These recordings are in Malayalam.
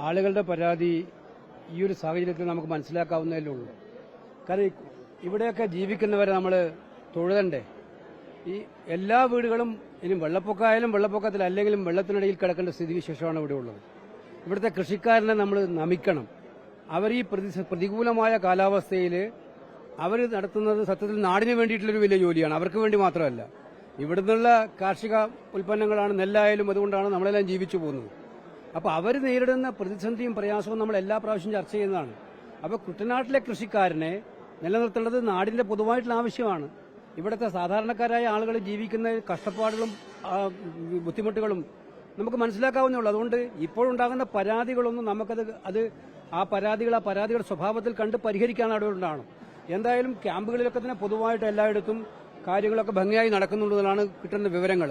ആളുകളുടെ പരാതി ഈ ഒരു സാഹചര്യത്തിൽ നമുക്ക് മനസ്സിലാക്കാവുന്നതേ ഉള്ളൂ. കാരണം ഇവിടെയൊക്കെ ജീവിക്കുന്നവരെ നമ്മൾ തൊഴുതണ്ടേ? ഈ എല്ലാ വീടുകളും ഇനി വെള്ളപ്പൊക്കമായാലും വെള്ളപ്പൊക്കത്തിലല്ലെങ്കിലും വെള്ളത്തിനിടയിൽ കിടക്കേണ്ട സ്ഥിതിവിശേഷമാണ് ഇവിടെ ഉള്ളത്. ഇവിടുത്തെ കൃഷിക്കാരനെ നമ്മൾ നമിക്കണം. അവർ ഈ പ്രതികൂലമായ കാലാവസ്ഥയിൽ അവർ നടത്തുന്നത് സത്യത്തിൽ നാടിന് വേണ്ടിയിട്ടുള്ളൊരു വലിയ ജോലിയാണ്. അവർക്ക് വേണ്ടി മാത്രമല്ല, ഇവിടുന്നുള്ള കാർഷിക ഉൽപ്പന്നങ്ങളാണ്, നെല്ലായാലും അതുകൊണ്ടാണ് നമ്മളെല്ലാം ജീവിച്ചു പോകുന്നത്. അപ്പോൾ അവർ നേരിടുന്ന പ്രതിസന്ധിയും പ്രയാസവും നമ്മൾ എല്ലാ പ്രാവശ്യവും ചർച്ച ചെയ്യുന്നതാണ്. അപ്പോൾ കുട്ടനാട്ടിലെ കൃഷിക്കാരനെ നിലനിർത്തേണ്ടത് നാടിന്റെ പൊതുവായിട്ടുള്ള ആവശ്യമാണ്. ഇവിടുത്തെ സാധാരണക്കാരായ ആളുകൾ ജീവിക്കുന്ന കഷ്ടപ്പാടുകളും ബുദ്ധിമുട്ടുകളും നമുക്ക് മനസ്സിലാക്കാവുന്നേ ഉള്ളൂ. അതുകൊണ്ട് ഇപ്പോഴുണ്ടാകുന്ന പരാതികളൊന്നും നമുക്കത് ആ പരാതികളുടെ സ്വഭാവത്തിൽ കണ്ട് പരിഹരിക്കാൻ നടപടിയുണ്ടാകണം. എന്തായാലും ക്യാമ്പുകളിലൊക്കെ തന്നെ പൊതുവായിട്ട് എല്ലായിടത്തും കാര്യങ്ങളൊക്കെ ഭംഗിയായി നടക്കുന്നുണ്ടെന്നാണ് കിട്ടുന്ന വിവരങ്ങൾ.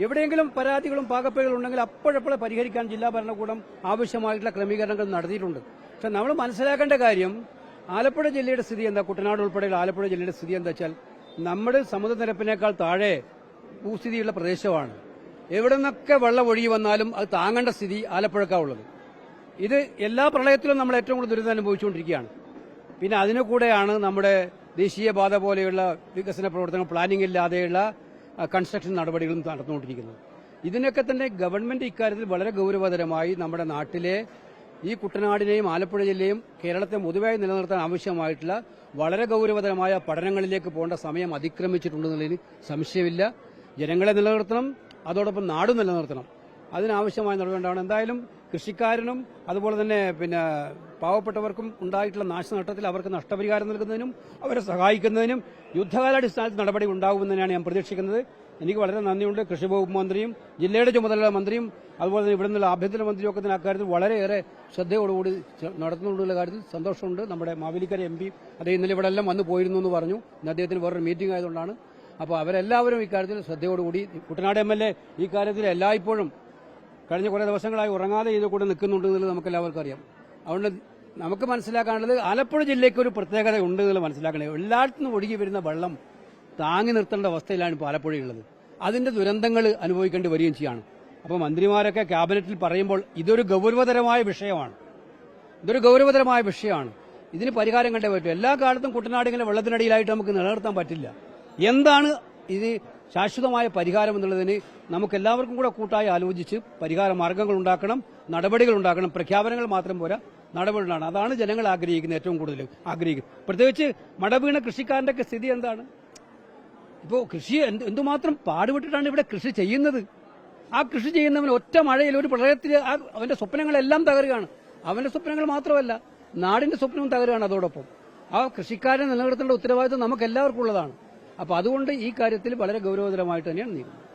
എവിടെയെങ്കിലും പരാതികളും പാകപ്പിഴകളും ഉണ്ടെങ്കിൽ അപ്പോഴപ്പോഴെ പരിഹരിക്കാൻ ജില്ലാ ഭരണകൂടം ആവശ്യമായിട്ടുള്ള ക്രമീകരണങ്ങൾ നടത്തിയിട്ടുണ്ട്. പക്ഷെ നമ്മൾ മനസ്സിലാക്കേണ്ട കാര്യം, ആലപ്പുഴ ജില്ലയുടെ സ്ഥിതി എന്താ, കുട്ടനാട് ഉൾപ്പെടെയുള്ള ആലപ്പുഴ ജില്ലയുടെ സ്ഥിതി എന്താ വെച്ചാൽ നമ്മുടെ സമുദ്രനിരപ്പിനേക്കാൾ താഴെ ഭൂസ്ഥിതിയുള്ള പ്രദേശമാണ്. എവിടെ നിന്നൊക്കെ വെള്ളം ഒഴുകി വന്നാലും അത് താങ്ങേണ്ട സ്ഥിതി ആലപ്പുഴക്കാ ഉള്ളത്. ഇത് എല്ലാ പ്രളയത്തിലും നമ്മൾ ഏറ്റവും കൂടുതൽ ദുരിതം അനുഭവിച്ചുകൊണ്ടിരിക്കുകയാണ്. പിന്നെ അതിനു കൂടെയാണ് നമ്മുടെ ദേശീയപാത പോലെയുള്ള വികസന പ്രവർത്തനങ്ങൾ, പ്ലാനിംഗ് ഇല്ലാതെയുള്ള കൺസ്ട്രക്ഷൻ നടപടികളും നടന്നുകൊണ്ടിരിക്കുന്നത്. ഇതിനൊക്കെ തന്നെ ഗവൺമെന്റ് ഇക്കാര്യത്തിൽ വളരെ ഗൌരവതരമായി നമ്മുടെ നാട്ടിലെ ഈ കുട്ടനാടിനെയും ആലപ്പുഴ ജില്ലയും കേരളത്തെ പൊതുവായി നിലനിർത്താൻ ആവശ്യമായിട്ടുള്ള വളരെ ഗൌരവതരമായ പഠനങ്ങളിലേക്ക് പോകേണ്ട സമയം അതിക്രമിച്ചിട്ടുണ്ടെന്നുള്ളതിന് സംശയമില്ല. ജനങ്ങളെ നിലനിർത്തണം, അതോടൊപ്പം നാടും നിലനിർത്തണം. അതിനാവശ്യമായ നടപടിയുണ്ടാവണം. എന്തായാലും കൃഷിക്കാരനും അതുപോലെ തന്നെ പാവപ്പെട്ടവർക്കും ഉണ്ടായിട്ടുള്ള നാശനഷ്ടത്തിൽ അവർക്ക് നഷ്ടപരിഹാരം നൽകുന്നതിനും അവരെ സഹായിക്കുന്നതിനും യുദ്ധകാലാടിസ്ഥാനത്തിൽ നടപടി ഉണ്ടാകുമെന്നാണ് ഞാൻ പ്രതീക്ഷിക്കുന്നത്. എനിക്ക് വളരെ നന്ദിയുണ്ട്. കൃഷി വകുപ്പ് മന്ത്രിയും ജില്ലയുടെ ചുമതലയുള്ള മന്ത്രിയും അതുപോലെ തന്നെ ഇവിടെ നിന്നുള്ള ആഭ്യന്തര മന്ത്രിയും ഒക്കെ തന്നെ അക്കാര്യത്തിൽ വളരെയേറെ ശ്രദ്ധയോടുകൂടി നടത്തുന്നുള്ള കാര്യത്തിൽ സന്തോഷമുണ്ട്. നമ്മുടെ മാവേലിക്കര MP അദ്ദേഹം ഇന്നലെ ഇവിടെ എല്ലാം വന്നു പോയിരുന്നു എന്ന് പറഞ്ഞു. ഇന്ന് അദ്ദേഹത്തിന് വേറൊരു മീറ്റിംഗ് ആയതുകൊണ്ടാണ്. അപ്പോൾ അവരെല്ലാവരും ഇക്കാര്യത്തിൽ ശ്രദ്ധയോടുകൂടി, കുട്ടനാട് MLA ഈ കാര്യത്തിൽ എല്ലായ്പ്പോഴും കഴിഞ്ഞ കുറേ ദിവസങ്ങളായി ഉറങ്ങാതെ ഇത് കൂടെ നിൽക്കുന്നുണ്ട് എന്നുള്ളത് നമുക്ക് എല്ലാവർക്കും അറിയാം. അതുകൊണ്ട് നമുക്ക് മനസ്സിലാക്കാനുള്ളത് ആലപ്പുഴ ജില്ലയ്ക്ക് ഒരു പ്രത്യേകത ഉണ്ട് എന്നുള്ളത് മനസ്സിലാക്കണേ. എല്ലായിടത്തും ഒഴുകി വരുന്ന വെള്ളം താങ്ങി നിർത്തേണ്ട അവസ്ഥയിലാണ് ഇപ്പോൾ ആലപ്പുഴയുള്ളത്. അതിന്റെ ദുരന്തങ്ങൾ അനുഭവിക്കേണ്ടി വരികയും ചെയ്യാണ്. അപ്പോൾ മന്ത്രിമാരൊക്കെ ക്യാബിനറ്റിൽ പറയുമ്പോൾ ഇതൊരു ഗൗരവതരമായ വിഷയമാണ്. ഇതിന് പരിഹാരം കണ്ടേ പറ്റും. എല്ലാ കാലത്തും കുട്ടനാട് ഇങ്ങനെ വെള്ളത്തിനടിയിലായിട്ട് നമുക്ക് നിലനിർത്താൻ പറ്റില്ല. എന്താണ് ഇത് ശാശ്വതമായ പരിഹാരം എന്നുള്ളതിന് നമുക്ക് എല്ലാവർക്കും കൂടെ കൂട്ടായി ആലോചിച്ച് പരിഹാര മാർഗങ്ങൾ ഉണ്ടാക്കണം, നടപടികൾ ഉണ്ടാക്കണം. പ്രഖ്യാപനങ്ങൾ മാത്രം പോരാ, നടപടികളാണ്. അതാണ് ജനങ്ങൾ ആഗ്രഹിക്കുന്നത്, ഏറ്റവും കൂടുതൽ ആഗ്രഹിക്കുന്നത്. പ്രത്യേകിച്ച് മടവീണ കൃഷിക്കാരന്റെ ഒക്കെ സ്ഥിതി എന്താണ്? ഇപ്പോൾ കൃഷി എന്തുമാത്രം പാടുപെട്ടിട്ടാണ് ഇവിടെ കൃഷി ചെയ്യുന്നത്. ആ കൃഷി ചെയ്യുന്നവന് ഒറ്റ മഴയിൽ ഒരു പ്രളയത്തിൽ അവന്റെ സ്വപ്നങ്ങളെല്ലാം തകരുകയാണ്. അവന്റെ സ്വപ്നങ്ങൾ മാത്രമല്ല, നാടിന്റെ സ്വപ്നവും തകരുകയാണ്. അതോടൊപ്പം ആ കൃഷിക്കാരനെ നിലനിർത്തേണ്ട ഉത്തരവാദിത്വം നമുക്ക് എല്ലാവർക്കും ഉള്ളതാണ്. അപ്പോൾ അതുകൊണ്ട് ഈ കാര്യത്തിൽ വളരെ ഗൗരവതരമായിട്ട് തന്നെയാണ് നീങ്ങുന്നത്.